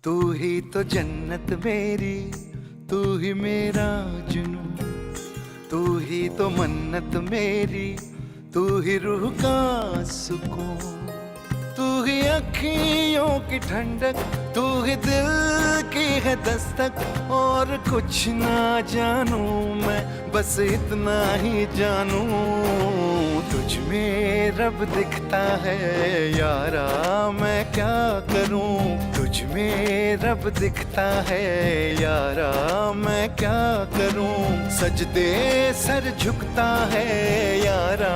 तू ही तो जन्नत मेरी, तू ही मेरा जुनू, तू ही तो मन्नत मेरी, तू ही रूह का सुकून, तू ही अखियों की ठंडक, तू ही दिल की है दस्तक। और कुछ ना जानू मैं, बस इतना ही जानू, तुझ में रब दिखता है यारा, मैं क्या करूं। तुझ में रब दिखता है यारा, मैं क्या करूं। सजदे सर झुकता है यारा,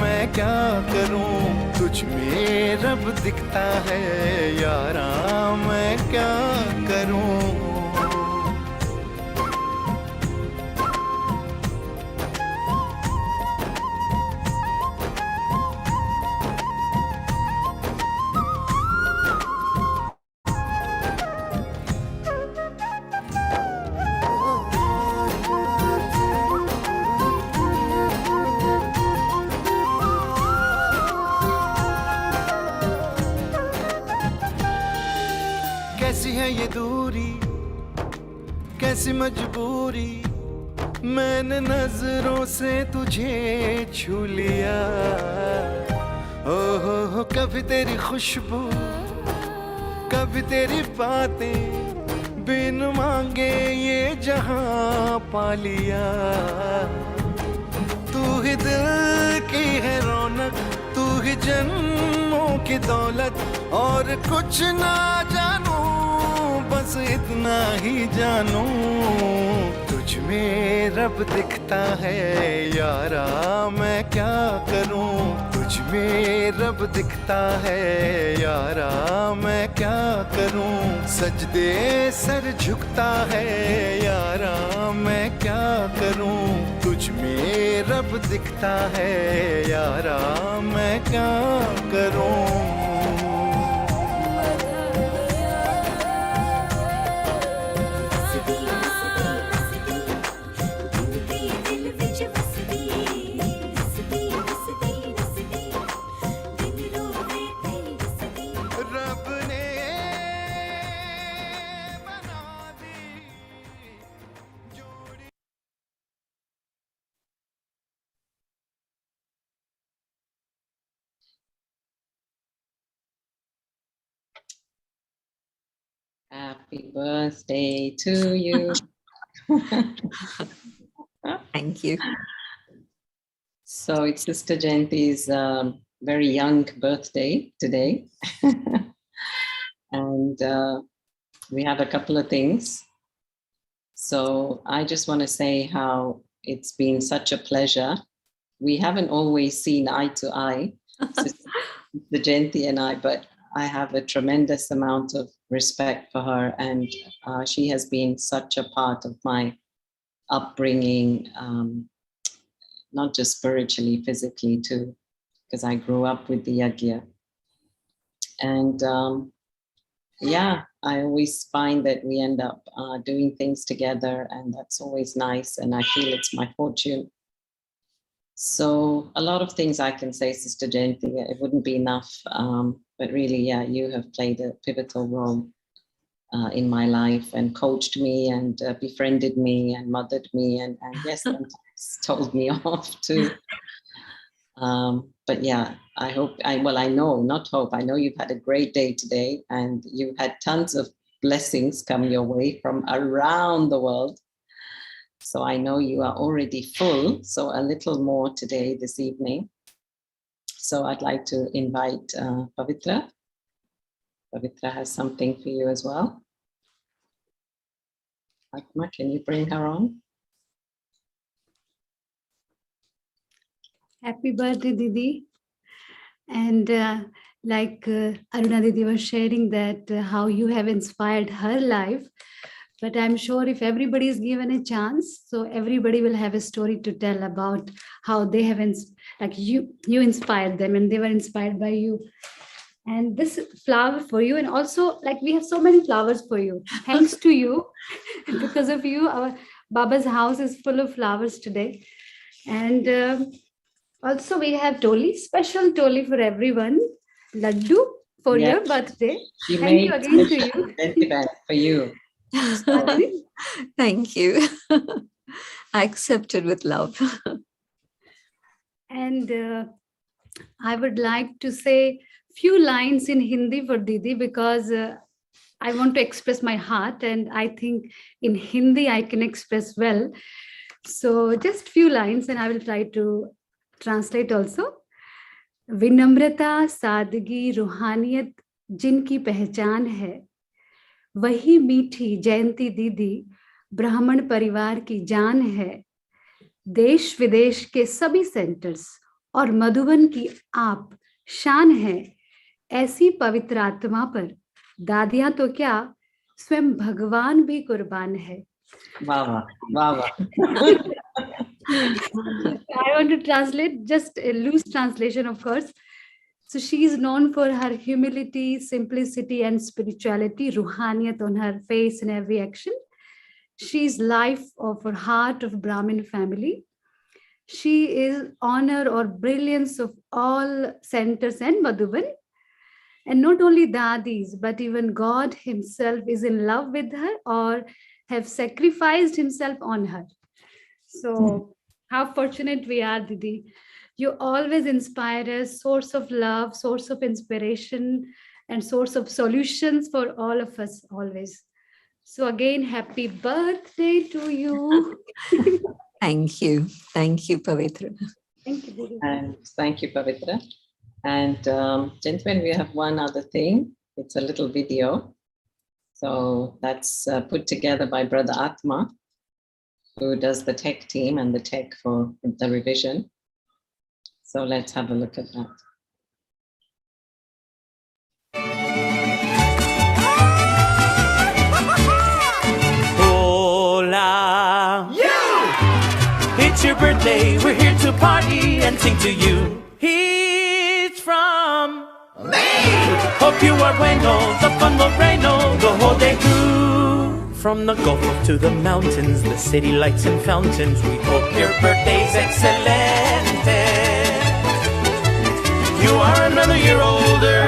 मैं क्या करूं। तुझ में रब दिखता है यारा, मैं क्या करूं। कैसी है ये दूरी, कैसी मजबूरी, मैंने नजरों से तुझे छू लिया। ओ हो, कभी तेरी खुशबू, कभी तेरी बातें, बिन मांगे ये जहां पा लिया। तू ही दिल की है रौनक, तू ही जन्मों की दौलत। और कुछ ना जानू, बस इतना ही जानू, तुझ में रब दिखता है यारा, मैं क्या करूं। तुझ में रब दिखता है यारा, मैं क्या करूं। सजदे सर झुकता है यारा, मैं क्या करूं। तुझ में रब दिखता है यारा, मैं क्या करूं। Happy birthday to you. Thank you. So it's Sister Jayanti's very young birthday today. And we have a couple of things. So I just want to say how it's been such a pleasure. We haven't always seen eye to eye, Sister Jayanti and I, but I have a tremendous amount of respect for her, and she has been such a part of my upbringing, not just spiritually, physically too, because I grew up with the yagya. And yeah, I always find that we end up doing things together, and that's always nice, and I feel it's my fortune. So a lot of things I can say, Sister Jayanti, it wouldn't be enough, but really, yeah, you have played a pivotal role in my life and coached me and befriended me and mothered me and yes, sometimes told me off too. But yeah, I know you've had a great day today, and you've had tons of blessings come your way from around the world. So I know you are already full, so a little more today, this evening. So I'd like to invite Pavitra. Pavitra has something for you as well. Atma, can you bring her on? Happy birthday, Didi. And like Aruna Didi was sharing that how you have inspired her life. But I'm sure if everybody is given a chance, so everybody will have a story to tell about how they have, like you inspired them and they were inspired by you. And this flower for you, and also like we have so many flowers for you. Thanks to you, because of you, our Baba's house is full of flowers today. And also we have Toli, special Toli for everyone. Laddu for Yes. your birthday. She Thank you made again to you. event for you. Aditi? Thank you. I accepted with love. And I would like to say few lines in Hindi for Didi because I want to express my heart, and I think in Hindi I can express well. So just few lines, and I will try to translate also. विनम्रता, सादगी, रूहानियत जिनकी पहचान है, वही मीठी जयंती दीदी ब्राह्मण परिवार की जान है. देश विदेश के सभी सेंटर्स और मधुबन की आप शान है. ऐसी पवित्र आत्मा पर दादियां तो क्या, स्वयं भगवान भी कुर्बान है. Wow, wow. I want to translate, just a loose translation, of course. So she is known for her humility, simplicity, and spirituality, ruhaniyat on her face and every action. She is life of her heart of Brahmin family. She is honor or brilliance of all centers and Madhuban. And not only dadis, but even God himself is in love with her or have sacrificed himself on her. So how fortunate we are, Didi. You always inspire us, source of love, source of inspiration, and source of solutions for all of us always. So again, happy birthday to you. Thank you. Thank you, Pavitra. Thank you, Didi. And thank you, Pavitra. And gentlemen, we have one other thing. It's a little video. So that's put together by Brother Atma, who does the tech team and the tech for the revision. So let's have a look at that. Hola, you! It's your birthday, we're here to party and sing to you. He's from me. Hope you are bueno, the fun will rain the whole day through. From the Gulf to the mountains, the city lights and fountains, we hope your birthday's excellent. You are another year older,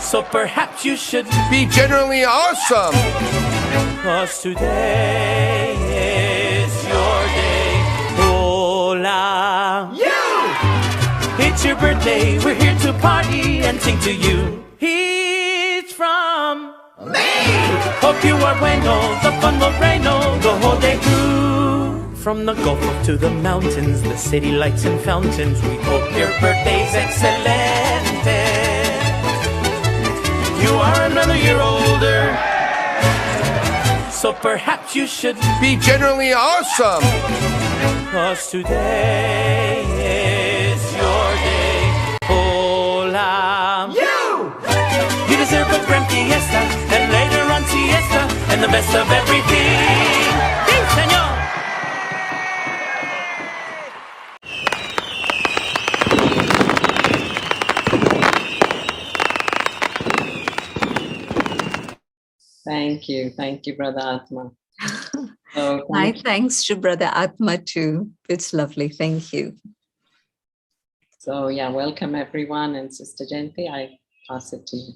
so perhaps you should Be generally awesome. 'cause today is your day. Hola, you! It's your birthday, we're here to party and sing to you. He's from me. Hope you are bueno, the fun will rain the whole day through. From the Gulf to the mountains, the city lights and fountains, we hope your birthday's excellent. You are another year older, so perhaps you should Be generally awesome. 'cause today is your day. Hola, you deserve a grand fiesta, and later on siesta, and the best of everything. Sí, señor. Thank you, Brother Atma. So My thanks to Brother Atma too. It's lovely. Thank you. So yeah, welcome everyone, and Sister Jayanti, I pass it to you.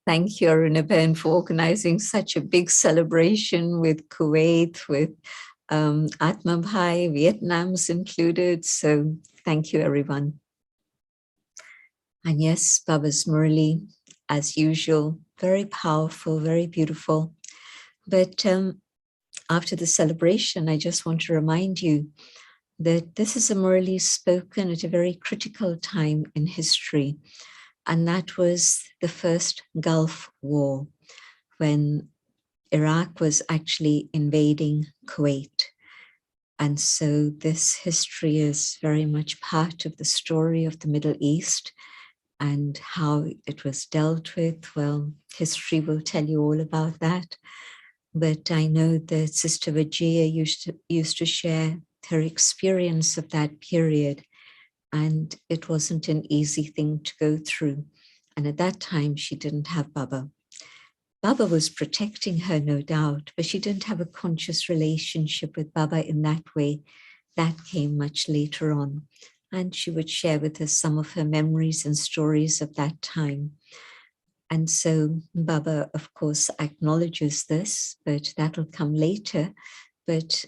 Thank you, Arunaben, for organizing such a big celebration with Kuwait, with Atma Bhai, Vietnam's included. So thank you, everyone. And yes, Baba's Murli, as usual, very powerful, very beautiful. But after the celebration, I just want to remind you that this is a Murli spoken at a very critical time in history. And that was the first Gulf War, when Iraq was actually invading Kuwait. And so this history is very much part of the story of the Middle East and how it was dealt with. Well, history will tell you all about that. But I know that Sister Vijaya used to share her experience of that period, and it wasn't an easy thing to go through. And at that time, she didn't have Baba. Baba was protecting her, no doubt, but she didn't have a conscious relationship with Baba in that way. That came much later on. and she would share with us some of her memories and stories of that time. And so Baba, of course, acknowledges this, but that will come later. But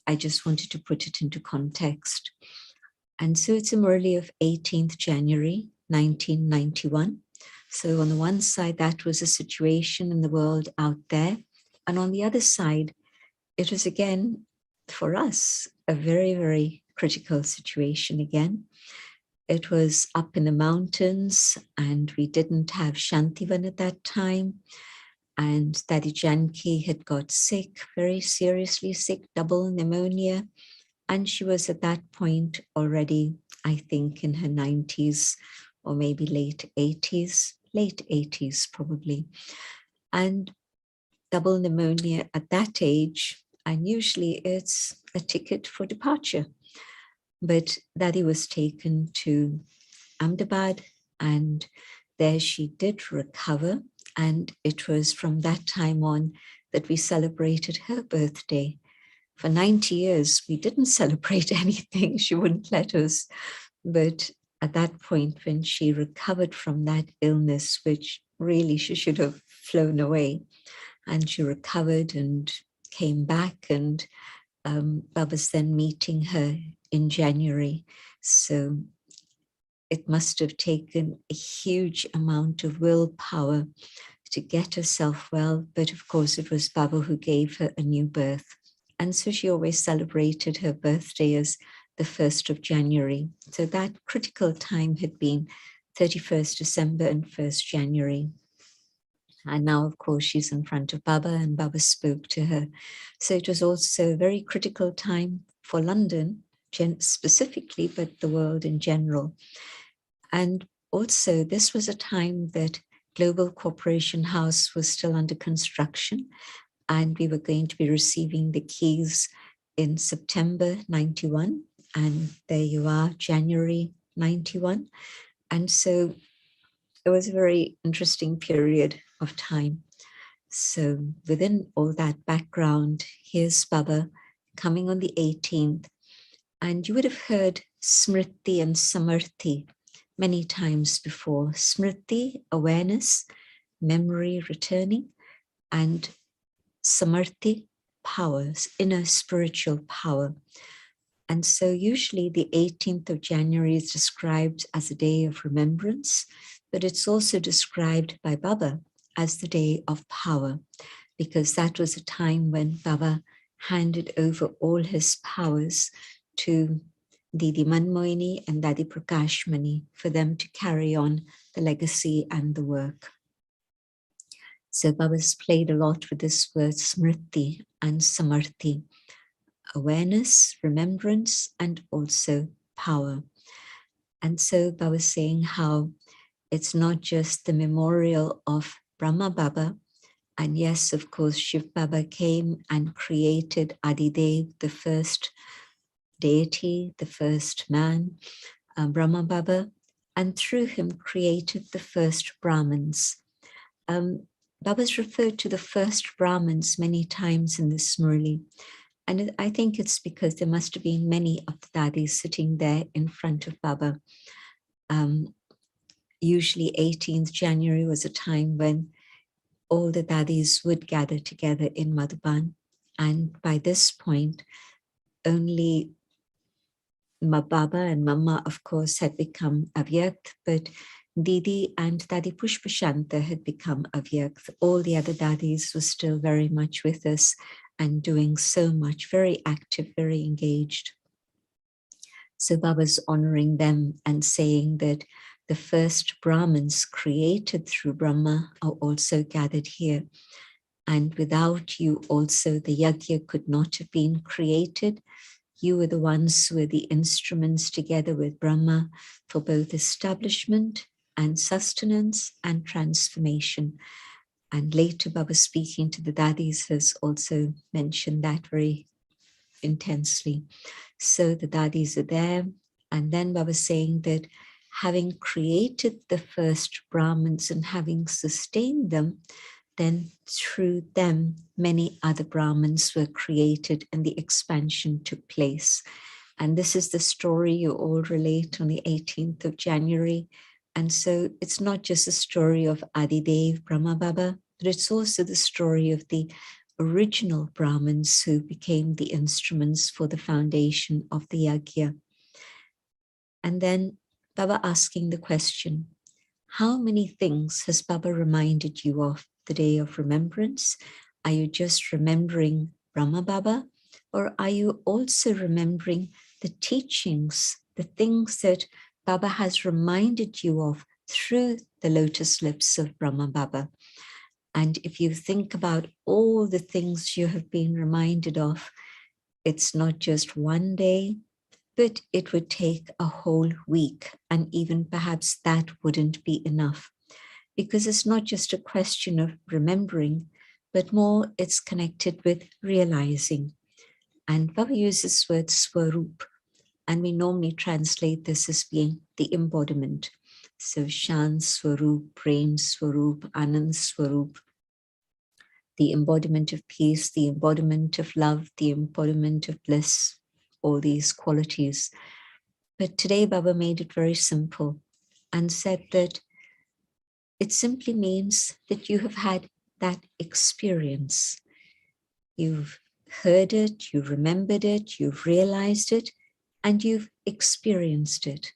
I just wanted to put it into context. And so it's a Murli of 18th January, 1991. So on the one side, that was a situation in the world out there. And on the other side, it was again, for us, a very, very critical situation again. It was up in the mountains and we didn't have Shantivan at that time. And Daddy Janki had got sick, very seriously sick, double pneumonia. And she was at that point already, I think, in her 90s or maybe late 80s probably. And double pneumonia at that age, and usually it's a ticket for departure. But Daddy was taken to Ahmedabad and there she did recover. And it was from that time on that we celebrated her birthday. For 90 years, we didn't celebrate anything. She wouldn't let us. But at that point, when she recovered from that illness, which really she should have flown away, and she recovered and came back, and Baba's then meeting her in January. So it must have taken a huge amount of willpower to get herself well. But of course, it was Baba who gave her a new birth. And so she always celebrated her birthday as the 1st of January. So that critical time had been 31st December and 1st January. And now, of course, she's in front of Baba and Baba spoke to her. So it was also a very critical time for London specifically, but the world in general. And also this was a time that Global Corporation House was still under construction. And we were going to be receiving the keys in September 91. And there you are, January 91. And so it was a very interesting period of time. So within all that background, here's Baba coming on the 18th. And you would have heard Smriti and Samarthi many times before. Smriti, awareness, memory returning, and Samarthi, powers, inner spiritual power. And so usually the 18th of January is described as a day of remembrance, but it's also described by Baba as the day of power, because that was a time when Baba handed over all his powers to Didi Manmohini and Dadi Prakashmani for them to carry on the legacy and the work. So Baba's played a lot with this word Smriti and Samarthi, awareness, remembrance, and also power. And so Baba's saying how it's not just the memorial of Brahma Baba, and yes, of course, Shiv Baba came and created Adidev, the first deity, the first man, Brahma Baba, and through him created the first Brahmins. Baba's referred to the first Brahmins many times in this Murli. And I think it's because there must have been many of the Dadis sitting there in front of Baba. Usually 18th January was a time when all the Dadis would gather together in Madhuban. And by this point, only Baba and Mama, of course, had become Avyakt, but Didi and Dadi Pushpashanta had become Avyakt. All the other Dadis were still very much with us and doing so much, very active, very engaged. So Baba's honoring them and saying that the first Brahmins created through Brahma are also gathered here. And without you also, the yajna could not have been created. You were the ones who were the instruments together with Brahma for both establishment and sustenance and transformation. And later Baba speaking to the Dadis has also mentioned that very intensely. So the Dadis are there. And then Baba saying that having created the first Brahmins and having sustained them, then through them, many other Brahmins were created and the expansion took place. And this is the story you all relate on the 18th of January. And so it's not just a story of Adidev Brahma Baba, but it's also the story of the original Brahmins who became the instruments for the foundation of the Yajna. And then Baba asking the question, how many things has Baba reminded you of the day of remembrance? Are you just remembering Brahma Baba? Or are you also remembering the teachings, the things that Baba has reminded you of through the lotus lips of Brahma Baba? And if you think about all the things you have been reminded of, it's not just one day, but it would take a whole week. And even perhaps that wouldn't be enough, because it's not just a question of remembering, but more it's connected with realizing. And Baba uses the word Swarup, and we normally translate this as being the embodiment. So Shan Swarup, Prem Swarup, Anand Swarup, the embodiment of peace, the embodiment of love, the embodiment of bliss, all these qualities. But today Baba made it very simple and said that it simply means that you have had that experience. You've heard it, you've remembered it, you've realized it, and you've experienced it.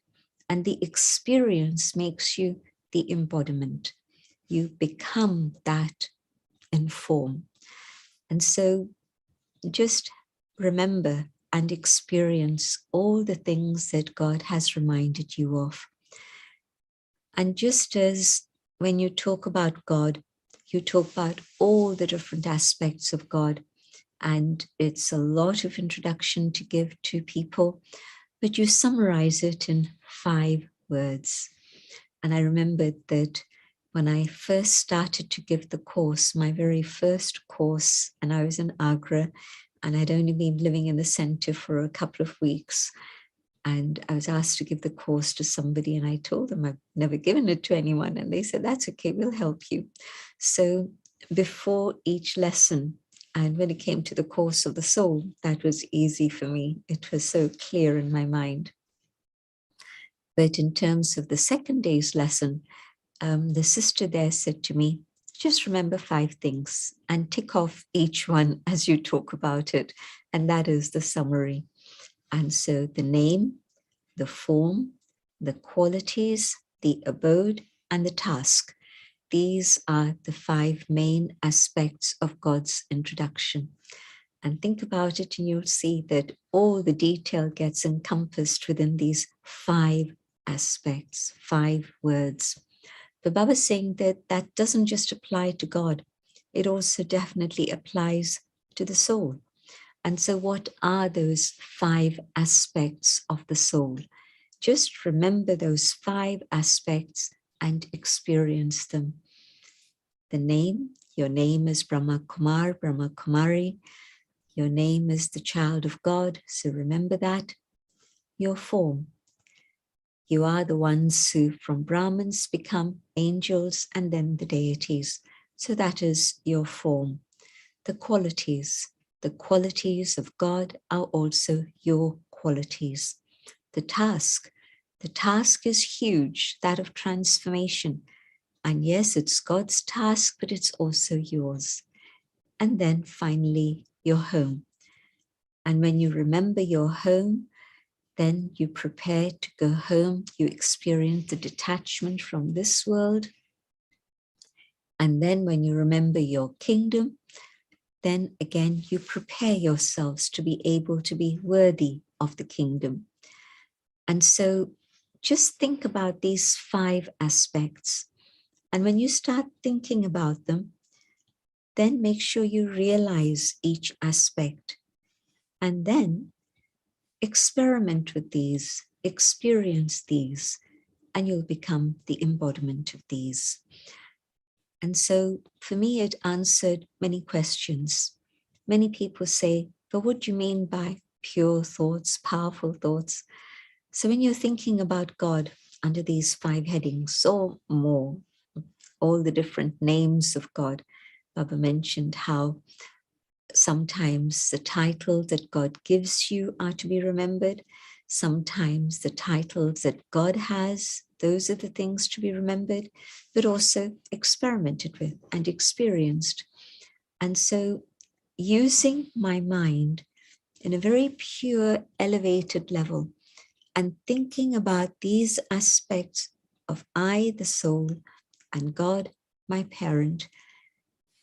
And the experience makes you the embodiment. You become that in form. And so just remember and experience all the things that God has reminded you of. And just as when you talk about God, you talk about all the different aspects of God, and it's a lot of introduction to give to people, but you summarize it in 5 words. And I remembered that when I first started to give the course, my very first course, and I was in Agra, and I'd only been living in the center for a couple of weeks. And I was asked to give the course to somebody, and I told them I've never given it to anyone. And they said, that's okay, we'll help you. So before each lesson, and when it came to the course of the soul, that was easy for me. It was so clear in my mind. But in terms of the second day's lesson, the sister there said to me, just remember 5 things and tick off each one as you talk about it. And that is the summary. And so the name, the form, the qualities, the abode, and the task. These are the 5 main aspects of God's introduction. And think about it and you'll see that all the detail gets encompassed within these 5 aspects, 5 words. But Baba's saying that that doesn't just apply to God. It also definitely applies to the soul. And so what are those 5 aspects of the soul? Just remember those 5 aspects and experience them. The name, your name is Brahma Kumar, Brahma Kumari. Your name is the child of God, so remember that. Your form. You are the ones who from Brahmins become angels and then the deities. So that is your form. The qualities of God are also your qualities. The task is huge, that of transformation. And yes, it's God's task, but it's also yours. And then finally, your home. And when you remember your home, then you prepare to go home. You experience the detachment from this world. And then when you remember your kingdom, then again, you prepare yourselves to be able to be worthy of the kingdom. And so just think about these 5 aspects. And when you start thinking about them, then make sure you realize each aspect. And then experiment with these, experience these, and you'll become the embodiment of these. And so for me, it answered many questions. Many people say, but what do you mean by pure thoughts, powerful thoughts? So when you're thinking about God under these 5 headings or more, all the different names of God, Baba mentioned how Sometimes the titles that God gives you are to be remembered. Sometimes the titles that God has, those are the things to be remembered, but also experimented with and experienced. And so using my mind in a very pure, elevated level and thinking about these aspects of I, the soul, and God, my parent.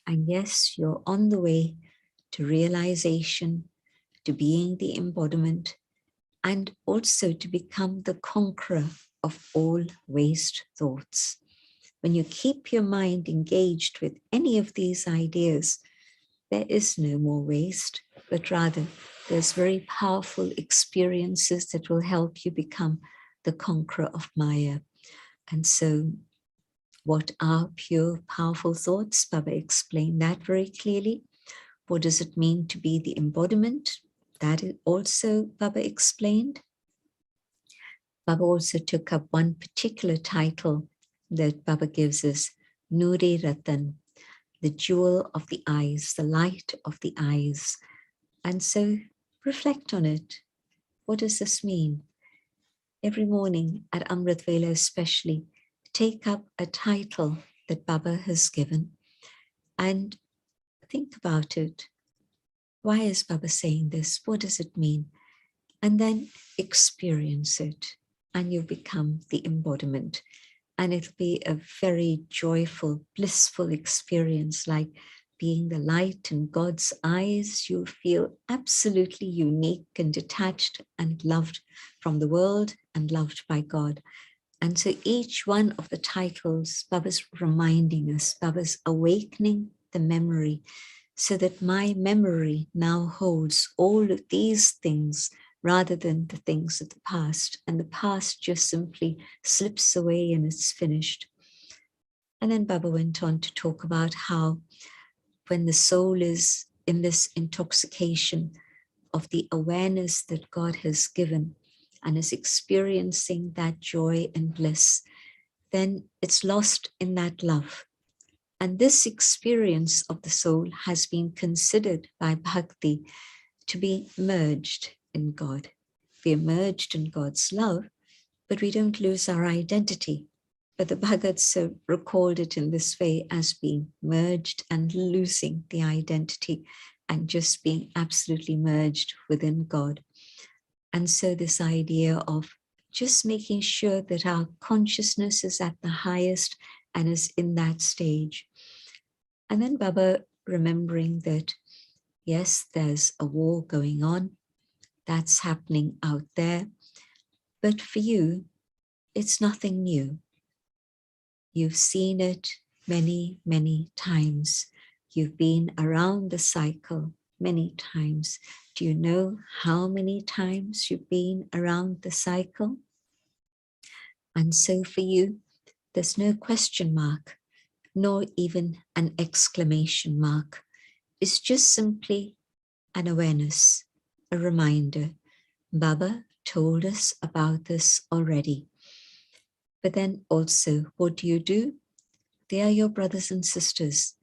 And yes, you're on the way to realization, to being the embodiment, and also to become the conqueror of all waste thoughts. When you keep your mind engaged with any of these ideas, there is no more waste, but rather there's very powerful experiences that will help you become the conqueror of Maya. And so what are pure, powerful thoughts? Baba explained that very clearly. What does it mean to be the embodiment? That also Baba explained. Baba also took up one particular title that Baba gives us, Nuri Ratan, the jewel of the eyes, the light of the eyes. And so reflect on it. What does this mean? Every morning at Amrit Vela especially, take up a title that Baba has given and think about it. Why is Baba saying this? What does it mean? And then experience it, and you become the embodiment. And it'll be a very joyful, blissful experience, like being the light in God's eyes. You'll feel absolutely unique and detached and loved from the world and loved by God. And so each one of the titles, Baba's reminding us, Baba's awakening the memory, so that my memory now holds all of these things rather than the things of the past. And the past just simply slips away and it's finished. And then Baba went on to talk about how when the soul is in this intoxication of the awareness that God has given and is experiencing that joy and bliss, then it's lost in that love. And this experience of the soul has been considered by Bhakti to be merged in God. We are merged in God's love, but we don't lose our identity. But the Bhagats have recalled it in this way as being merged and losing the identity and just being absolutely merged within God. And so this idea of just making sure that our consciousness is at the highest and is in that stage. And then Baba remembering that, yes, there's a war going on, that's happening out there, but for you, it's nothing new. You've seen it many, many times. You've been around the cycle many times. Do you know how many times you've been around the cycle? And so for you, there's no question mark, nor even an exclamation mark. It's just simply an awareness, a reminder. Baba told us about this already. But then also, what do? They are your brothers and sisters.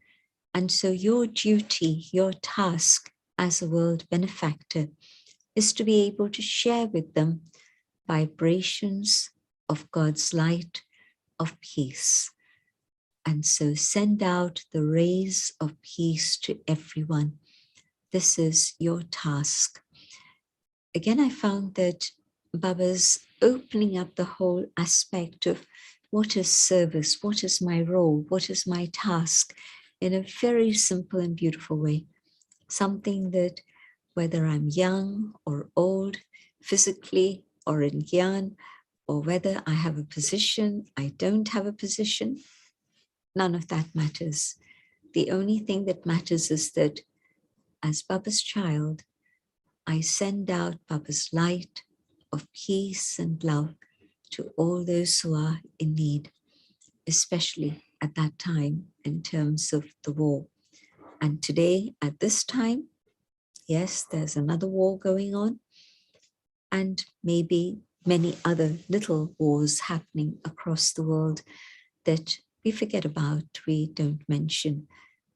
And so your duty, your task as a world benefactor is to be able to share with them vibrations of God's light, of peace. And so send out the rays of peace to everyone. This is your task. Again, I found that Baba's opening up the whole aspect of what is service, what is my role, what is my task, in a very simple and beautiful way. Something that whether I'm young or old, physically or in gyan, or whether I have a position, I don't have a position, none of that matters. The only thing that matters is that as Baba's child, I send out Baba's light of peace and love to all those who are in need, especially at that time in terms of the war. And today, at this time, yes, there's another war going on, and maybe many other little wars happening across the world that we forget about, we don't mention.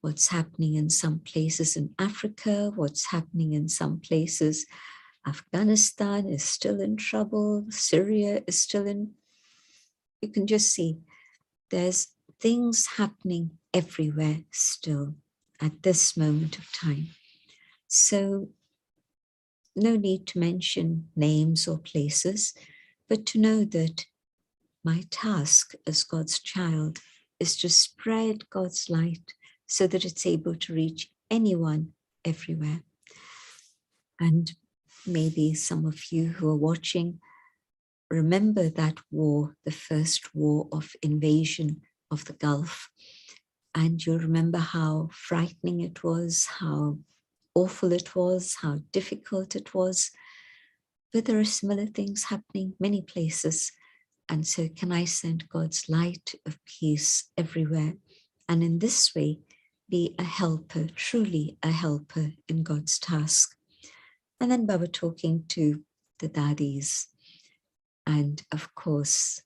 what's happening in some places in Africa, what's happening in some places. Afghanistan is still in trouble. Syria is still in, you can just see there's things happening everywhere still at this moment of time. So no need to mention names or places, but to know that my task as God's child is to spread God's light so that it's able to reach anyone everywhere. And maybe some of you who are watching remember that war, the first war of invasion of the Gulf. And you'll remember how frightening it was, how awful it was, how difficult it was. But there are similar things happening many places. And so can I send God's light of peace everywhere? And in this way, be a helper, truly a helper in God's task. And then Baba talking to the daddies. And of course,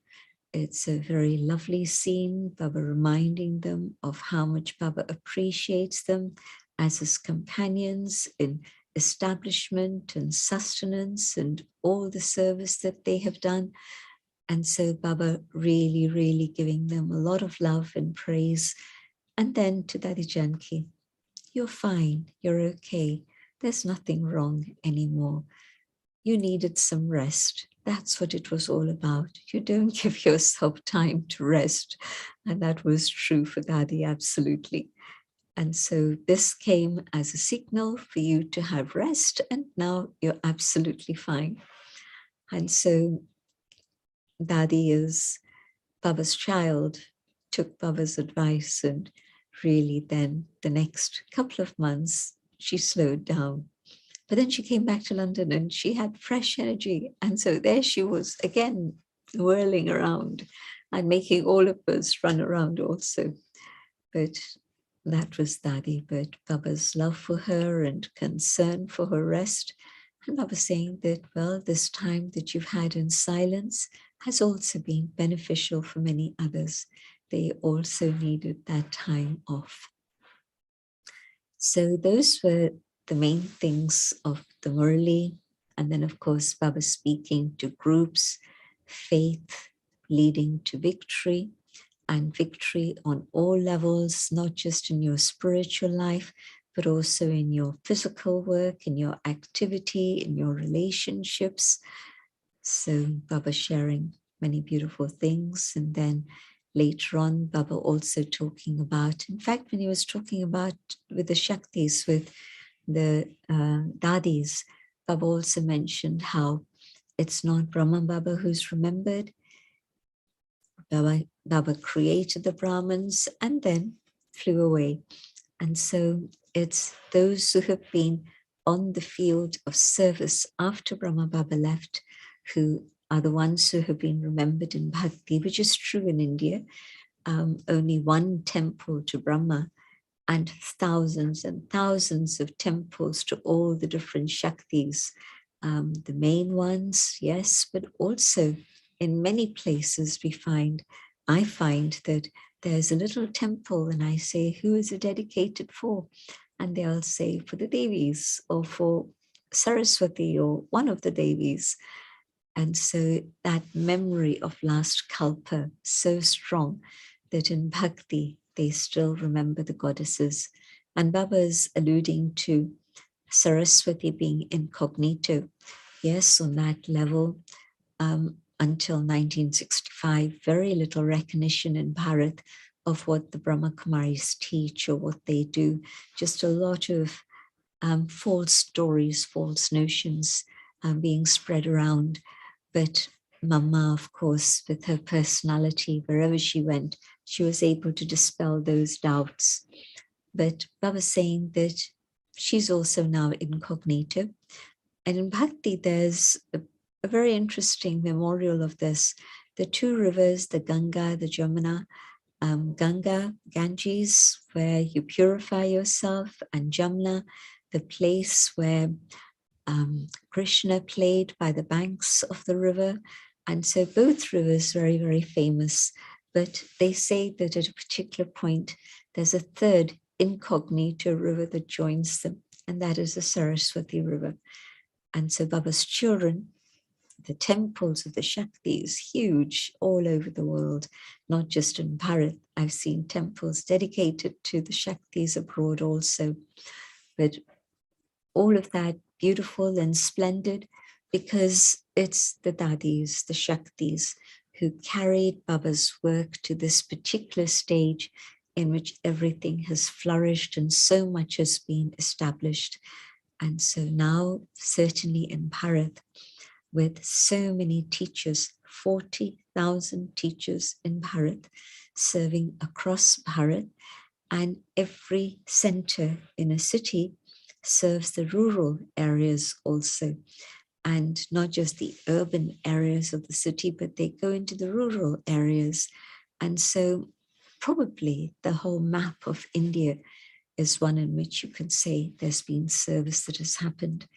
it's a very lovely scene, Baba reminding them of how much Baba appreciates them as his companions in establishment and sustenance and all the service that they have done. And so Baba really, really giving them a lot of love and praise. And then to Dadi Janki, you're fine, you're okay. There's nothing wrong anymore. You needed some rest. That's what it was all about. You don't give yourself time to rest. And that was true for Dadi, absolutely. And so this came as a signal for you to have rest. And now you're absolutely fine. And so Dadi is Baba's child, took Baba's advice, and really then the next couple of months, she slowed down. But then she came back to London and she had fresh energy. And so there she was again, whirling around and making all of us run around also. But that was Dadi, but Baba's love for her and concern for her rest. And Baba saying that, well, this time that you've had in silence has also been beneficial for many others. They also needed that time off. So those were the main things of the Murli. And then, of course, Baba speaking to groups, faith leading to victory, and victory on all levels, not just in your spiritual life, but also in your physical work, in your activity, in your relationships. So Baba sharing many beautiful things. And then later on, Baba also talking about, in fact, when he was talking about with the Shaktis, with the Dadis, Baba also mentioned how it's not Brahma Baba who's remembered. Baba created the Brahmins and then flew away. And so it's those who have been on the field of service after Brahma Baba left, who are the ones who have been remembered in Bhakti, which is true in India. Only one temple to Brahma and thousands and thousands of temples to all the different Shaktis. The main ones, yes, but also in many places I find that there's a little temple and I say, who is it dedicated for? And they'll say for the Devis or for Saraswati or one of the Devis. And so that memory of last Kalpa, so strong that in Bhakti, they still remember the goddesses. And Baba is alluding to Saraswati being incognito. Yes, on that level, until 1965, very little recognition in Bharat of what the Brahma Kumaris teach or what they do. Just a lot of false stories, false notions being spread around. But Mama, of course, with her personality, wherever she went, she was able to dispel those doubts. But Baba saying that she's also now incognito. And in Bhakti, there's a very interesting memorial of this. The two rivers, the Ganga, the Jamuna, Ganga, Ganges, where you purify yourself, and Jamuna, the place where Krishna played by the banks of the river. And so both rivers very, very famous. But they say that at a particular point, there's a third incognito river that joins them, and that is the Saraswati River. And so Baba's children, the temples of the Shaktis, huge all over the world, not just in Bharat. I've seen temples dedicated to the Shaktis abroad also, but all of that beautiful and splendid because it's the Dadis, the Shaktis, who carried Baba's work to this particular stage in which everything has flourished and so much has been established. And so now, certainly in Bharat, with so many teachers, 40,000 teachers in Bharat, serving across Bharat, and every center in a city serves the rural areas also, and not just the urban areas of the city, but they go into the rural areas. And so probably the whole map of India is one in which you can say there's been service that has happened.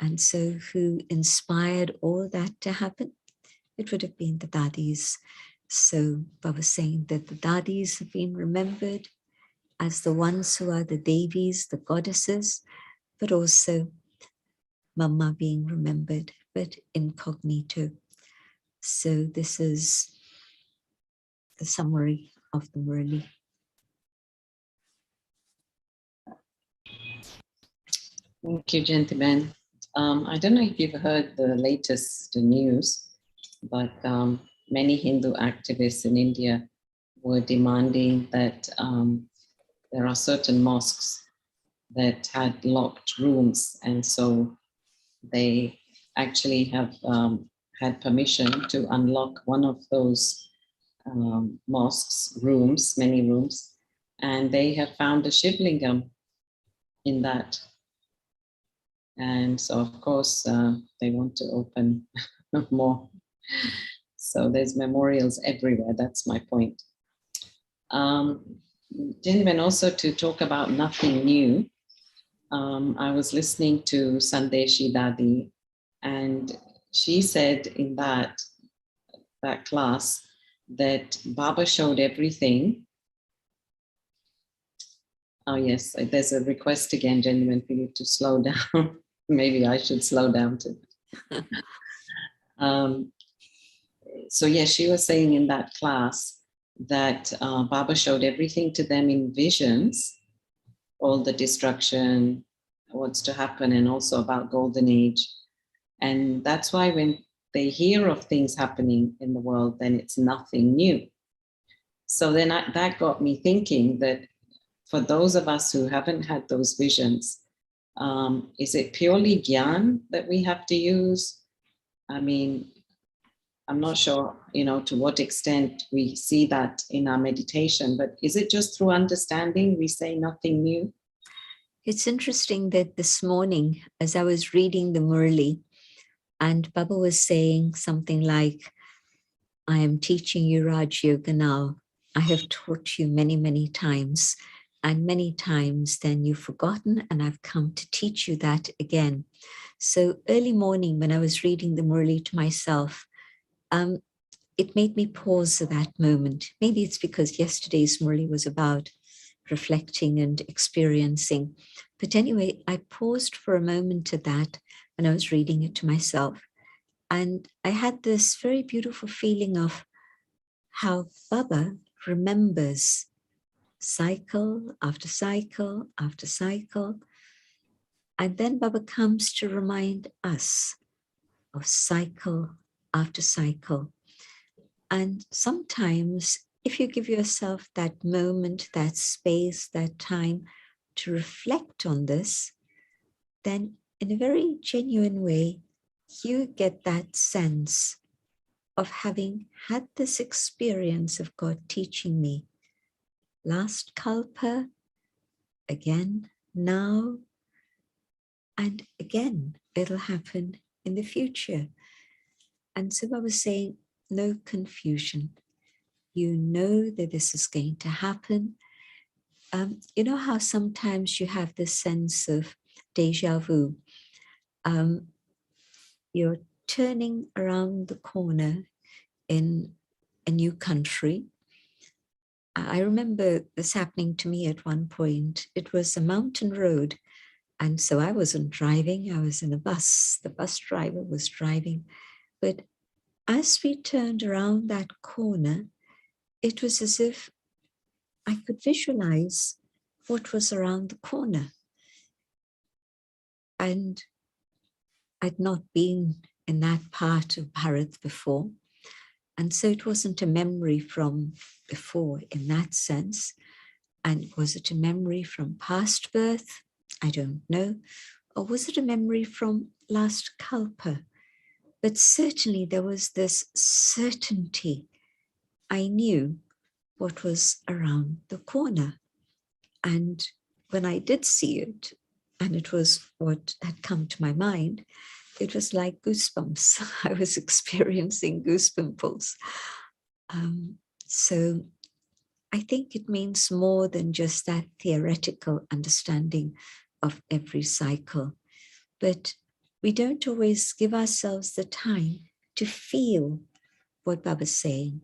And so who inspired all that to happen? It would have been the Dadis. So Baba was saying that the Dadis have been remembered as the ones who are the Devis, the goddesses, but also Mama being remembered, but incognito. So this is the summary of the Murli. Thank you, gentlemen. I don't know if you've heard the latest news, but many Hindu activists in India were demanding that there are certain mosques that had locked rooms, and so they actually have had permission to unlock one of those mosques rooms, many rooms, and they have found a Shivlingam in that. And so, of course, they want to open more. So there's memorials everywhere. That's my point. Gentlemen, also to talk about nothing new, I was listening to Sandeshi Dadi, and she said in that class that Baba showed everything. Oh yes, there's a request again, gentlemen, for you to slow down. Maybe I should slow down too. So yes, she was saying in that class that Baba showed everything to them in visions, all the destruction, what's to happen, and also about Golden Age. And that's why when they hear of things happening in the world, then it's nothing new. So then that got me thinking that for those of us who haven't had those visions, is it purely gyan that we have to use? I mean, I'm not sure, to what extent we see that in our meditation, but is it just through understanding we say nothing new? It's interesting that this morning, as I was reading the Murli, and Baba was saying something like, I am teaching you Raj Yoga now. I have taught you many, many times. And many times then you've forgotten, and I've come to teach you that again. So early morning when I was reading the Murli to myself, it made me pause at that moment. Maybe it's because yesterday's Murli was about reflecting and experiencing. But anyway, I paused for a moment at that when I was reading it to myself. And I had this very beautiful feeling of how Baba remembers cycle after cycle after cycle. And then Baba comes to remind us of cycle after cycle. And sometimes if you give yourself that moment, that space, that time to reflect on this, then in a very genuine way, you get that sense of having had this experience of God teaching me last kalpa, again, now, and again, it'll happen in the future. And so I was saying, no confusion. You know that this is going to happen. You know how sometimes you have this sense of deja vu. You're turning around the corner in a new country, I remember this happening to me at one point. It was a mountain road. And so I wasn't driving, I was in a bus. The bus driver was driving. But as we turned around that corner, it was as if I could visualize what was around the corner. And I'd not been in that part of Bharat before. And so it wasn't a memory from before in that sense. And was it a memory from past birth? I don't know. Or was it a memory from last kalpa? But certainly there was this certainty. I knew what was around the corner. And when I did see it, and it was what had come to my mind, it was like goosebumps. I was experiencing goosebumples. So I think it means more than just that theoretical understanding of every cycle. But we don't always give ourselves the time to feel what Baba's saying.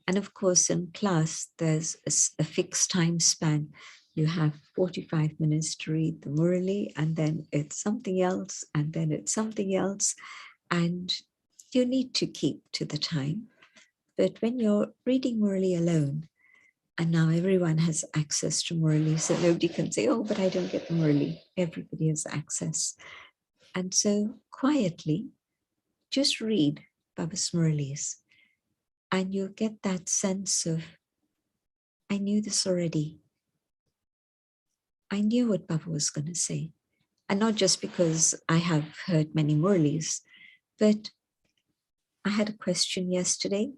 And of course, in class, there's a fixed time span. You have 45 minutes to read the Murli, and then it's something else, and then it's something else. And you need to keep to the time. But when you're reading Murli alone, and now everyone has access to Murli, so nobody can say, oh, but I don't get the Murli. Everybody has access. And so quietly, just read Baba's Murlis, and you'll get that sense of, I knew this already. I knew what Baba was going to say. And not just because I have heard many Murlis, but I had a question yesterday,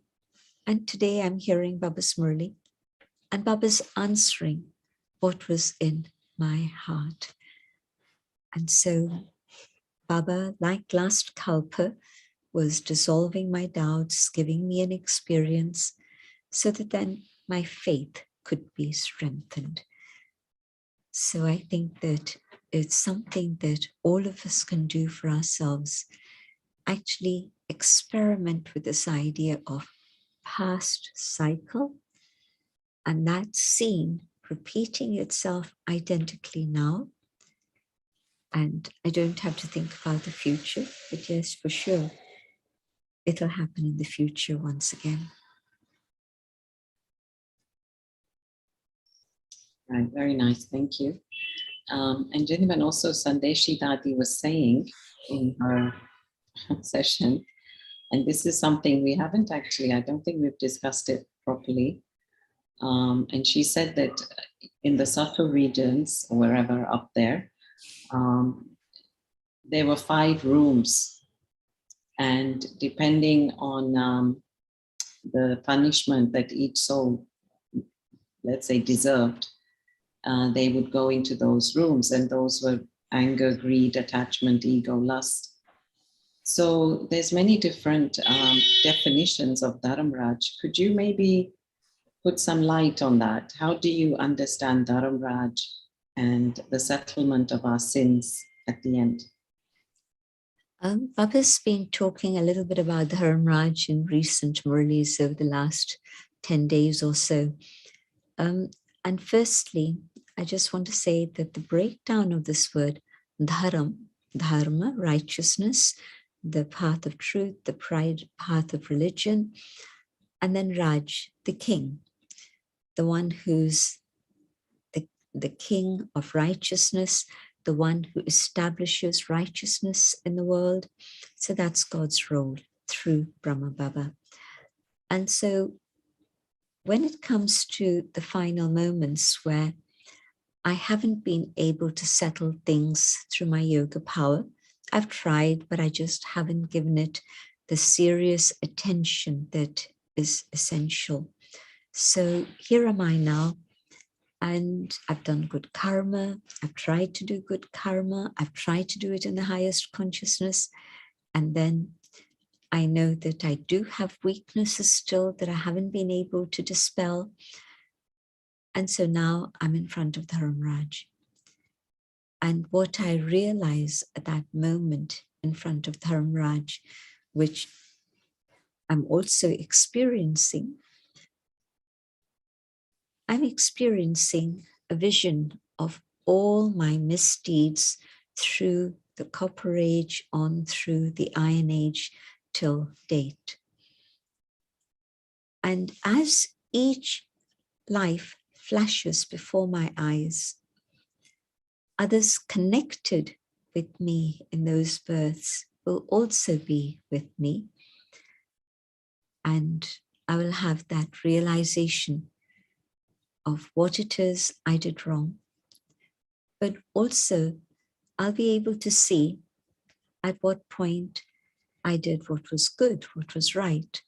and today I'm hearing Baba's Murli, and Baba's answering what was in my heart. And so Baba, like last Kalpa, was dissolving my doubts, giving me an experience so that then my faith could be strengthened. So I think that it's something that all of us can do for ourselves. Actually experiment with this idea of past cycle, and that scene repeating itself identically now. And I don't have to think about the future, but yes, for sure, it'll happen in the future once again. Right, very nice, thank you. And gentlemen, also Sandeshi Dadi was saying in her session, and this is something we haven't actually, I don't think we've discussed it properly. And she said that in the subtle regions, or wherever up there, there were 5 rooms, and depending on the punishment that each soul, let's say, deserved, they would go into those rooms, and those were anger, greed, attachment, ego, lust. So there's many different definitions of Dharamraj. Could you maybe put some light on that? How do you understand Dharamraj and the settlement of our sins at the end? Baba's been talking a little bit about Dharamraj in recent Murlis over the last 10 days or so. And firstly, I just want to say that the breakdown of this word, dharma, righteousness, the path of truth, the path of religion, and then Raj, the king, the one who's the king of righteousness, the one who establishes righteousness in the world. So that's God's role through Brahma Baba. And so when it comes to the final moments where I haven't been able to settle things through my yoga power, I've tried, but I just haven't given it the serious attention that is essential. So here am I now, and I've done good karma. I've tried to do good karma. I've tried to do it in the highest consciousness. And then I know that I do have weaknesses still that I haven't been able to dispel. And so now I'm in front of Dharamraj. And what I realize at that moment in front of Dharamraj, which I'm also experiencing, I'm experiencing a vision of all my misdeeds through the Copper Age on through the Iron Age till date. And as each life flashes before my eyes, others connected with me in those births will also be with me. And I will have that realization of what it is I did wrong. But also I'll be able to see at what point I did what was good, what was right.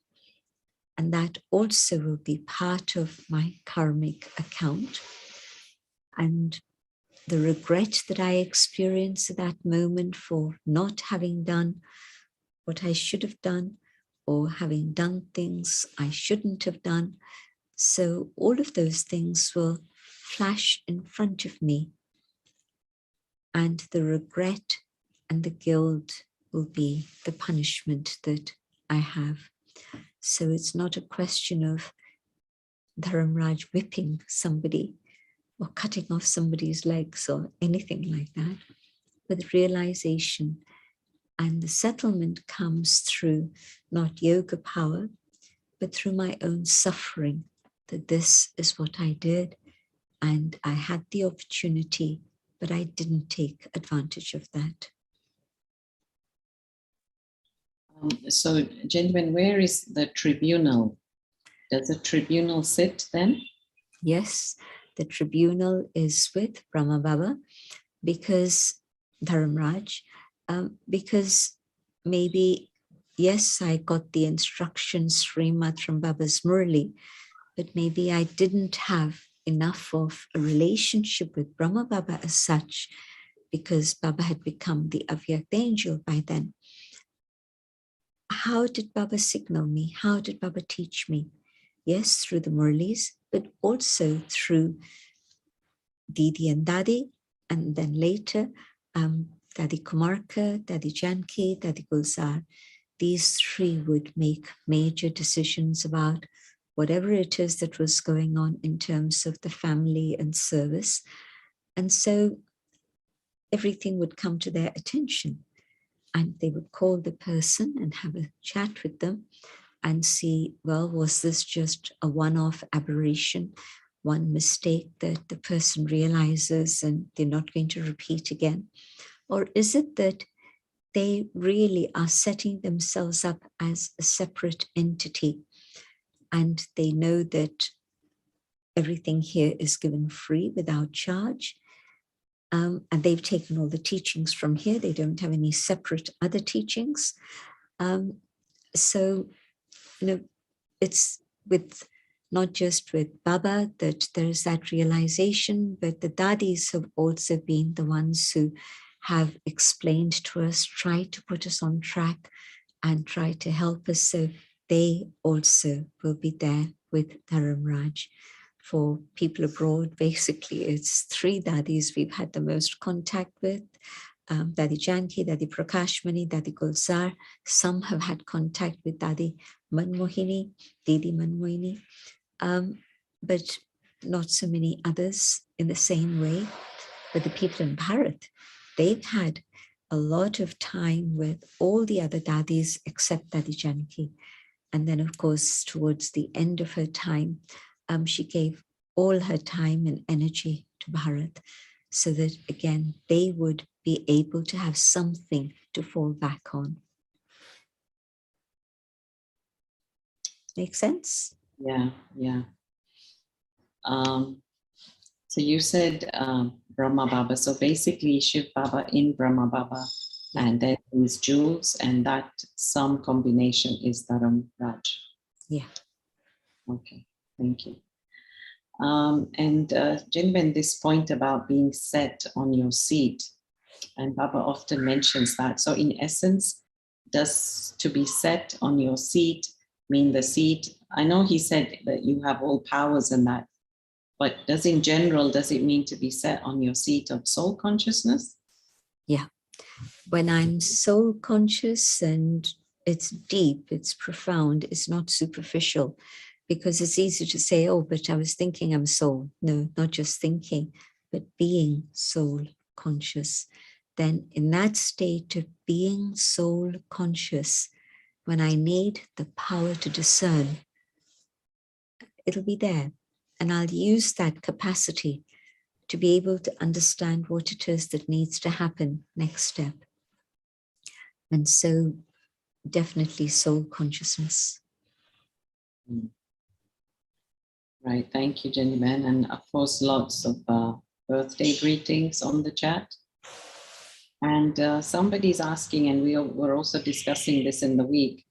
And that also will be part of my karmic account. And the regret that I experience at that moment for not having done what I should have done, or having done things I shouldn't have done. So all of those things will flash in front of me. And the regret and the guilt will be the punishment that I have. So it's not a question of Dharamraj whipping somebody or cutting off somebody's legs or anything like that. But the realization and the settlement comes through not yoga power, but through my own suffering, that this is what I did and I had the opportunity, but I didn't take advantage of that. So, gentlemen, where is the tribunal? Does the tribunal sit then? Yes, the tribunal is with Brahma Baba because Dharamraj, because maybe, yes, I got the instructions Srimad from Baba's Murli, but maybe I didn't have enough of a relationship with Brahma Baba as such, because Baba had become the Avyakt angel by then. How did Baba signal me? How did Baba teach me? Yes, through the Murlis, but also through Didi and Dadi, and then later, Dadi Kumarka, Dadi Janki, Dadi Gulzar. These three would make major decisions about whatever it is that was going on in terms of the family and service. And so everything would come to their attention. And they would call the person and have a chat with them and see, well, was this just a one-off aberration, one mistake that the person realizes and they're not going to repeat again? Or is it that they really are setting themselves up as a separate entity and they know that everything here is given free without charge? And they've taken all the teachings from here. They don't have any separate other teachings. So, it's with not just with Baba that there's that realization, but the Dadis have also been the ones who have explained to us, tried to put us on track and try to help us. So they also will be there with Dharamraj. For people abroad, basically, it's three Dadis we've had the most contact with. Dadi Janki, Dadi Prakashmani, Dadi Gulzar. Some have had contact with Dadi Manmohini, Didi Manmohini, but not so many others in the same way. But the people in Bharat, they've had a lot of time with all the other Dadis except Dadi Janki. And then, of course, towards the end of her time, she gave all her time and energy to Bharat so that, again, they would be able to have something to fall back on. Make sense? Yeah, yeah. So you said Brahma Baba. So basically Shiv Baba in Brahma Baba, and then his jewels, and that some combination is Dharamraj. Yeah. Okay, thank you. Gentlemen, this point about being set on your seat, and Baba often mentions that. So in essence, does to be set on your seat mean the seat? I know he said that you have all powers and that, but does it mean to be set on your seat of soul consciousness? Yeah. When I'm soul conscious and it's deep, it's profound, it's not superficial, because it's easy to say, oh, but I was thinking I'm soul. No, not just thinking, but being soul conscious. Then in that state of being soul conscious, when I need the power to discern, it'll be there. And I'll use that capacity to be able to understand what it is that needs to happen next step. And so definitely soul consciousness. Right, thank you, Jenny-Ben. And of course, lots of birthday greetings on the chat. And somebody's asking, and we're also discussing this in the week.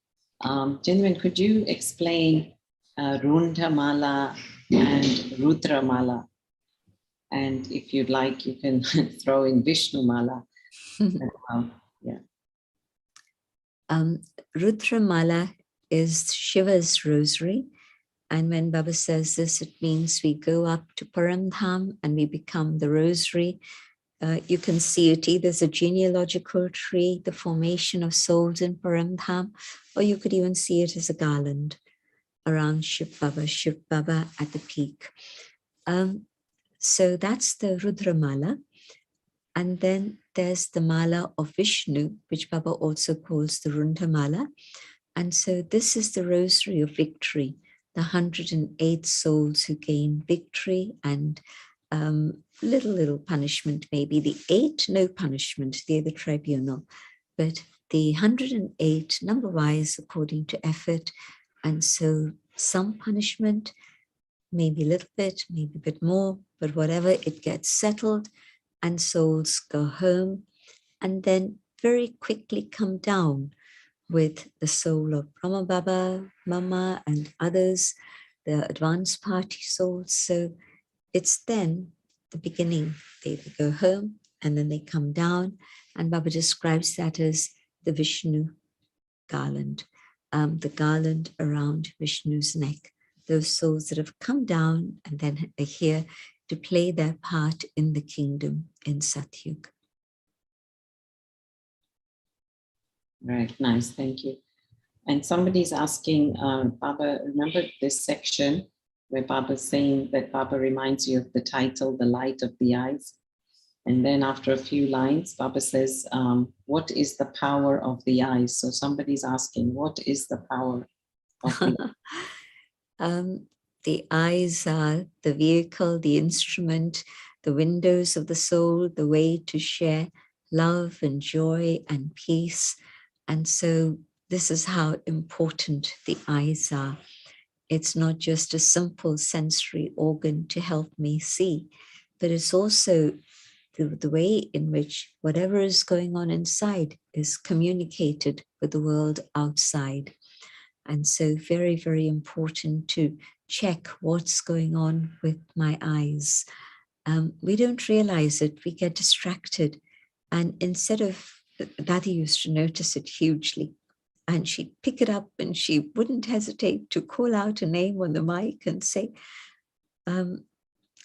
Jenny-Ben, could you explain Rundha Mala and Rudra Mala? And if you'd like, you can throw in Vishnu Mala. Yeah. Rudra Mala is Shiva's rosary. And when Baba says this, it means we go up to Paramdham and we become the rosary. You can see it either as a genealogical tree, the formation of souls in Paramdham, or you could even see it as a garland around Shiv Baba at the peak. So that's the Rudra Mala. And then there's the Mala of Vishnu, which Baba also calls the Rundha Mala. And so this is the rosary of victory, the 108 souls who gain victory and little punishment, maybe. The 8, no punishment, they're the tribunal. But the 108, number-wise, according to effort. And so some punishment, maybe a little bit, maybe a bit more, but whatever, it gets settled and souls go home and then very quickly come down with the soul of Brahma Baba, Mama, and others, the advanced party souls. So it's then the beginning. They go home and then they come down, and Baba describes that as the Vishnu garland, the garland around Vishnu's neck. Those souls that have come down and then are here to play their part in the kingdom in Satyug. Right, nice, thank you. And somebody's asking, Baba, remember this section where Baba's saying that Baba reminds you of the title, The Light of the Eyes? And then after a few lines, Baba says, what is the power of the eyes? So somebody's asking, what is the power of the The eyes are the vehicle, the instrument, the windows of the soul, the way to share love and joy and peace. And so this is how important the eyes are. It's not just a simple sensory organ to help me see, but it's also the way in which whatever is going on inside is communicated with the world outside. And so very, very important to check what's going on with my eyes. We don't realize it, we get distracted. And instead of, Nadi used to notice it hugely, and she'd pick it up and she wouldn't hesitate to call out a name on the mic and say,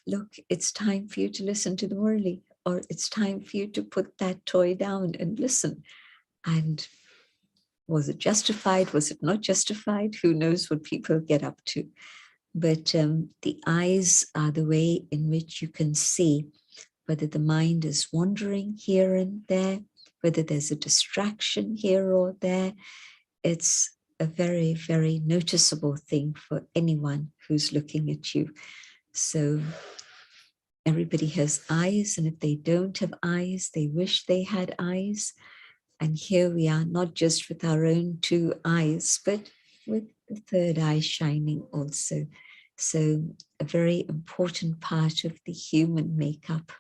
look, it's time for you to listen to the Murli, or it's time for you to put that toy down and listen. And was it justified? Was it not justified? Who knows what people get up to? But the eyes are the way in which you can see whether the mind is wandering here and there, whether there's a distraction here or there. It's a very, very noticeable thing for anyone who's looking at you. So everybody has eyes, and if they don't have eyes, they wish they had eyes. And here we are, not just with our own 2 eyes, but with the 3rd eye shining also. So a very important part of the human makeup.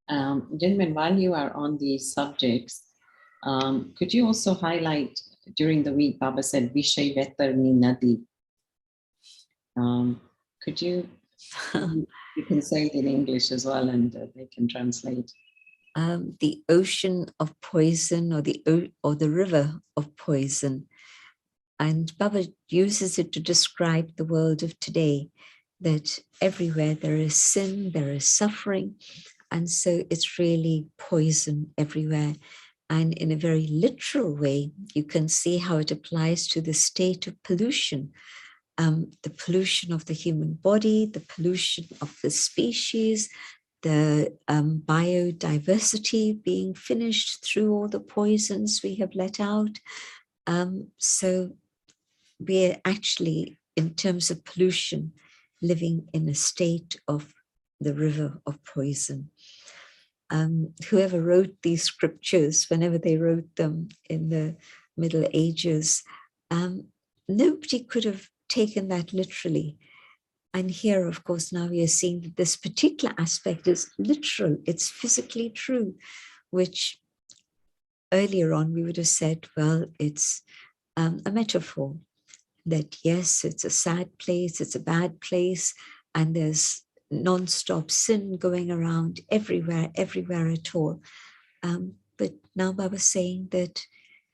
Gentlemen, while you are on these subjects, could you also highlight, during the week, Baba said, Vishya Vaitarni nadi. Could you, you can say it in English as well, and they can translate. The ocean of poison, or the river of poison. And Baba uses it to describe the world of today, that everywhere there is sin, there is suffering. And so it's really poison everywhere. And in a very literal way, you can see how it applies to the state of pollution. The pollution of the human body, the pollution of the species, the biodiversity being finished through all the poisons we have let out. So we're actually, in terms of pollution, living in a state of the river of poison. Whoever wrote these scriptures, whenever they wrote them in the Middle Ages, nobody could have taken that literally. And here, of course, now we are seeing that this particular aspect is literal, it's physically true, which earlier on we would have said, well, it's a metaphor, that yes, it's a sad place, it's a bad place, and there's non-stop sin going around everywhere at all. But now Baba's saying that,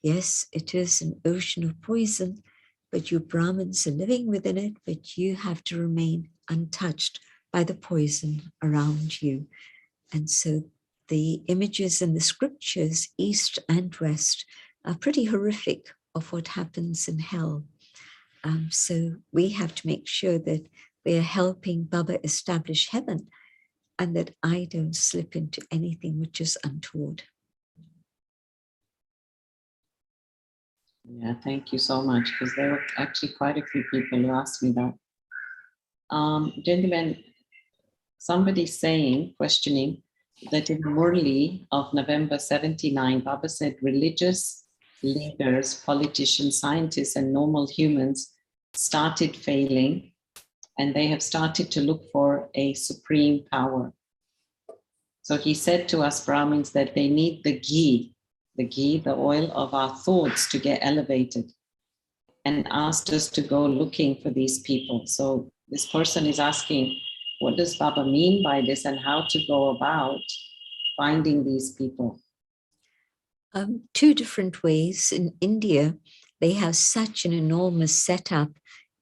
yes, it is an ocean of poison, but you Brahmins are living within it, but you have to remain untouched by the poison around you. And so the images in the scriptures, East and West, are pretty horrific of what happens in hell. So we have to make sure that we are helping Baba establish heaven, and that I don't slip into anything which is untoward. Yeah, thank you so much, because there were actually quite a few people who asked me that. Gentlemen, somebody's saying, questioning, that in Murli of November 79, Baba said religious leaders, politicians, scientists, and normal humans started failing, and they have started to look for a supreme power. So he said to us Brahmins that they need the ghee, the oil of our thoughts, to get elevated, and asked us to go looking for these people. So this person is asking, what does Baba mean by this, and how to go about finding these people? Two different ways. In India, they have such an enormous setup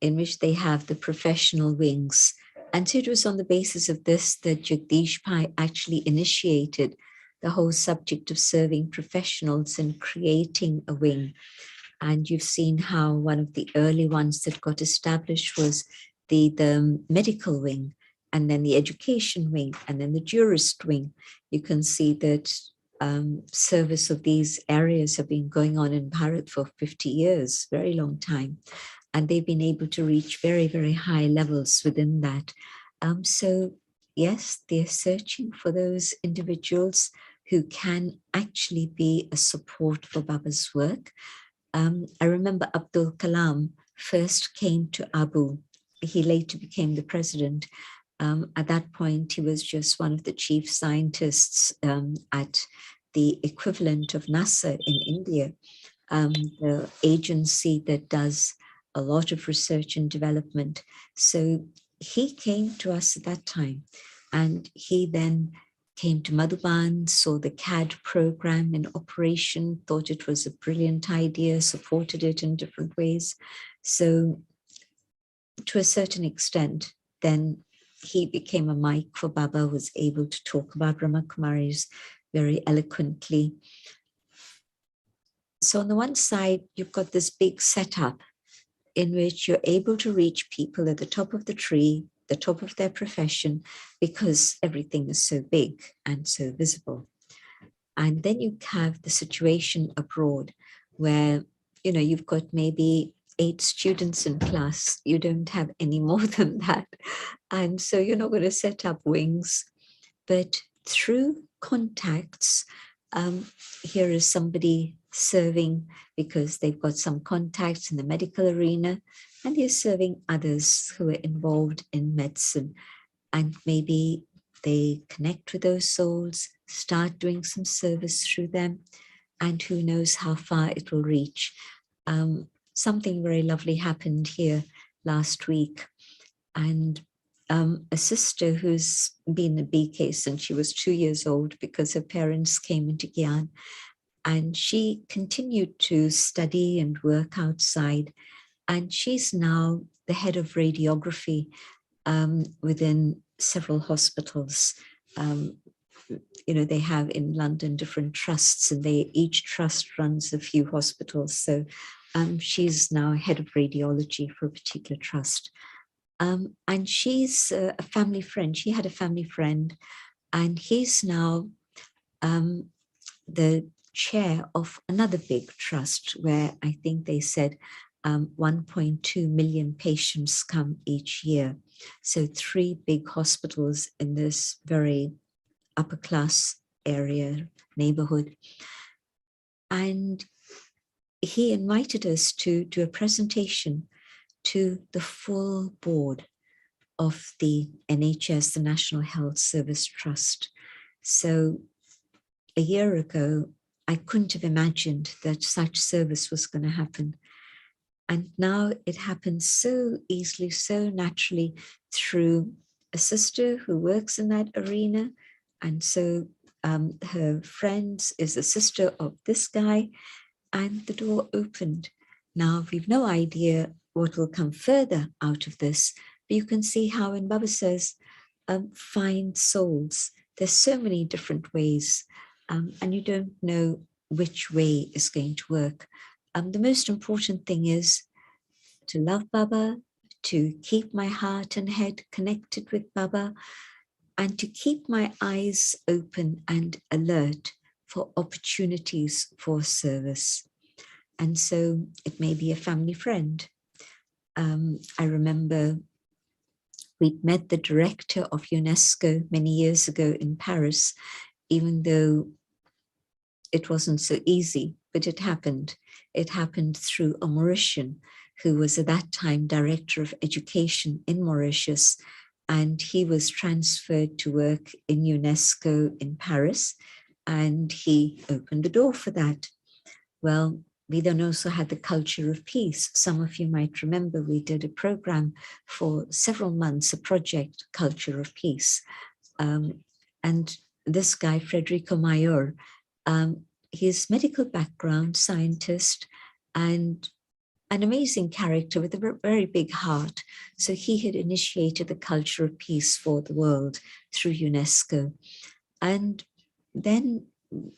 in which they have the professional wings. And so it was on the basis of this that Jagdish Pai actually initiated the whole subject of serving professionals and creating a wing. And you've seen how one of the early ones that got established was the medical wing, and then the education wing, and then the jurist wing. You can see that service of these areas have been going on in Bharat for 50 years, very long time. And they've been able to reach very, very high levels within that. So yes, they're searching for those individuals who can actually be a support for Baba's work. I remember Abdul Kalam first came to Abu. He later became the president. At that point, he was just one of the chief scientists at the equivalent of NASA in India, the agency that does a lot of research and development. So he came to us at that time, and he then came to Madhuban, saw the CAD program in operation, thought it was a brilliant idea, supported it in different ways. So to a certain extent, then he became a mic for Baba, was able to talk about Brahma Kumaris very eloquently. So on the one side, you've got this big setup in which you're able to reach people at the top of the tree, the top of their profession, because everything is so big and so visible. And then you have the situation abroad where, you know, you've got maybe 8 students in class. You don't have any more than that. And so you're not going to set up wings, but through contacts, here is somebody serving because they've got some contacts in the medical arena, and they're serving others who are involved in medicine. And maybe they connect with those souls, start doing some service through them, and who knows how far it will reach. Something very lovely happened here last week, and a sister who's been a BK since she was 2 years old because her parents came into Gyan, and she continued to study and work outside, and she's now the head of radiography within several hospitals, they have in London different trusts, and each trust runs a few hospitals. So she's now head of radiology for a particular trust. And she's a family friend. She had a family friend, and he's now the chair of another big trust where I think they said 1.2 million patients come each year. So 3 big hospitals in this very upper class area, neighborhood. And he invited us to do a presentation to the full board of the NHS, the National Health Service Trust. So a year ago, I couldn't have imagined that such service was going to happen. And now it happens so easily, so naturally through a sister who works in that arena. And so her friend is the sister of this guy, and the door opened. Now we've no idea what will come further out of this, but you can see how when Baba says, find souls, there's so many different ways, and you don't know which way is going to work. The most important thing is to love Baba, to keep my heart and head connected with Baba, and to keep my eyes open and alert for opportunities for service. And so it may be a family friend. I remember we'd met the director of UNESCO many years ago in Paris, even though it wasn't so easy, but it happened. It happened through a Mauritian who was at that time director of education in Mauritius, and he was transferred to work in UNESCO in Paris, and he opened the door for that. Well, we then also had the culture of peace. Some of you might remember we did a program for several months, a project, Culture of Peace. And this guy, Federico Mayor, his medical background, scientist, and an amazing character with a very big heart. So he had initiated the culture of peace for the world through UNESCO. And then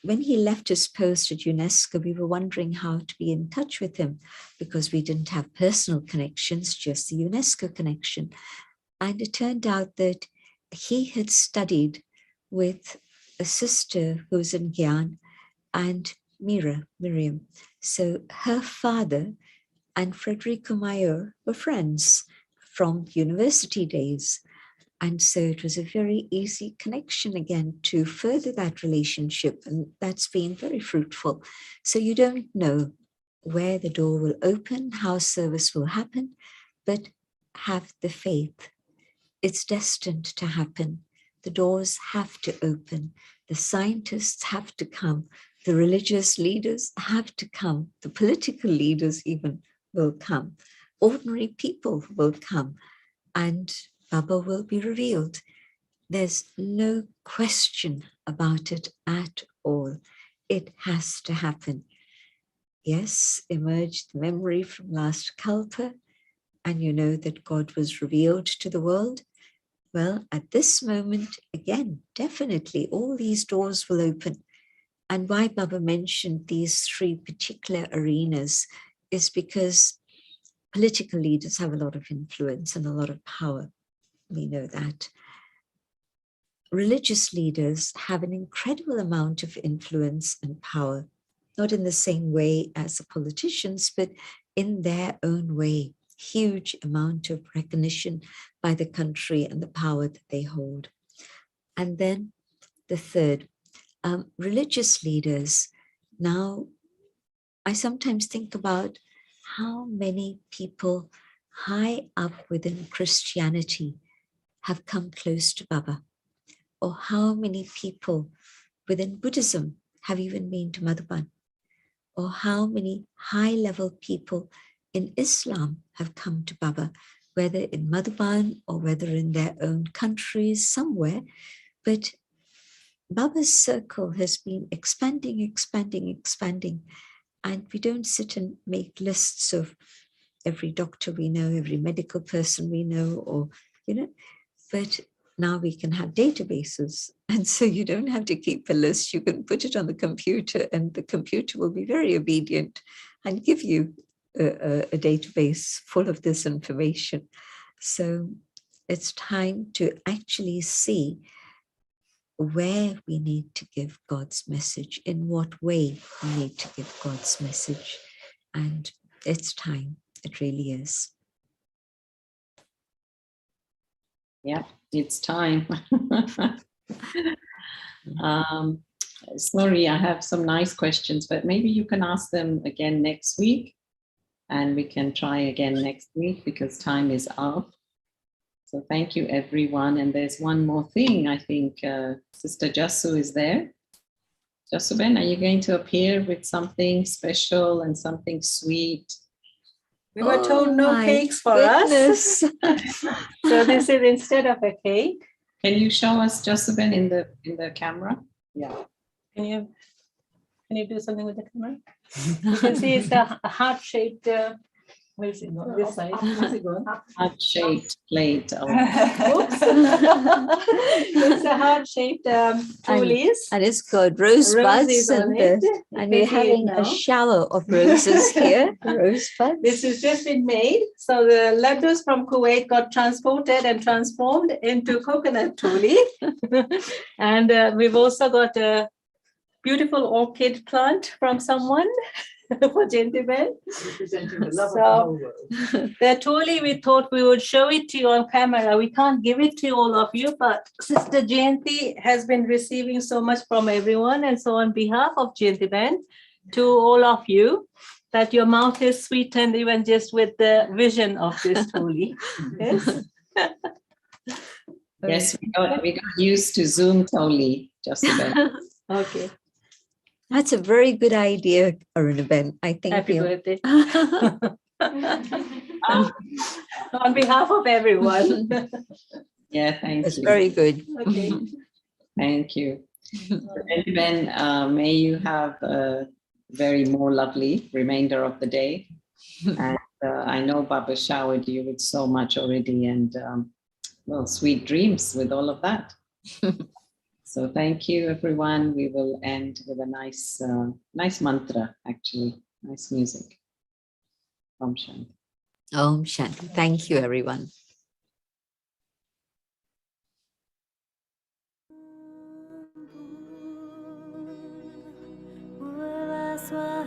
when he left his post at UNESCO, we were wondering how to be in touch with him because we didn't have personal connections, just the UNESCO connection. And it turned out that he had studied with a sister who was in Gyan and Miriam. So her father and Federico Mayor were friends from university days. And so it was a very easy connection again to further that relationship. And that's been very fruitful. So you don't know where the door will open, how service will happen, but have the faith. It's destined to happen. The doors have to open. The scientists have to come. The religious leaders have to come. The political leaders even will come. Ordinary people will come. And Baba will be revealed. There's no question about it at all. It has to happen. Yes, emerged the memory from last Kalpa, and you know that God was revealed to the world. Well, at this moment, again, definitely all these doors will open. And why Baba mentioned these 3 particular arenas is because political leaders have a lot of influence and a lot of power. We know that. Religious leaders have an incredible amount of influence and power, not in the same way as the politicians, but in their own way. Huge amount of recognition by the country and the power that they hold. And then the third, religious leaders. Now, I sometimes think about how many people high up within Christianity have come close to Baba, or how many people within Buddhism have even been to Madhuban, or how many high-level people in Islam have come to Baba, whether in Madhuban or whether in their own countries somewhere. But Baba's circle has been expanding, and we don't sit and make lists of every doctor we know, every medical person we know, or, but now we can have databases. And so you don't have to keep a list. You can put it on the computer and the computer will be very obedient and give you a database full of this information. So it's time to actually see where we need to give God's message, in what way we need to give God's message. And it's time, it really is. Yeah, it's time. Sorry, I have some nice questions, but maybe you can ask them again next week and we can try again next week because time is up. So thank you, everyone. And there's one more thing. I think Sister Jasu is there. Jasuben, are you going to appear with something special and something sweet? We were told no cakes for us. So this is instead of a cake. Can you show us Jasuben in the camera? Yeah. Can you do something with the camera? You can see it's a heart-shaped. Where is it going? This side. Where's it going? Heart-shaped plate. Oops. It's a heart-shaped tulies. And it's got rosebuds and we're having a shower of roses here. Rosebuds. This has just been made. So the laddus from Kuwait got transported and transformed into coconut tuli. And we've also got a beautiful orchid plant from someone. For gentlemen. Representing the love of the whole world. The Toli, we thought we would show it to you on camera. We can't give it to all of you, but Sister Jayanti has been receiving so much from everyone. And so on behalf of gentlemen, to all of you, that your mouth is sweetened even just with the vision of this Toli. Yes. Yes, we got used to Zoom Toli, just a bit. Okay. That's a very good idea, Arunaben. I think. Happy birthday. On behalf of everyone. Yeah, thank It's you. very good. Okay. Thank you. Ben, may you have a very more lovely remainder of the day. And I know Baba showered you with so much already, and well, sweet dreams with all of that. So thank you, everyone. We will end with a nice mantra, actually, nice music. Om Shanti. Om Shanti. Thank you, everyone. That's how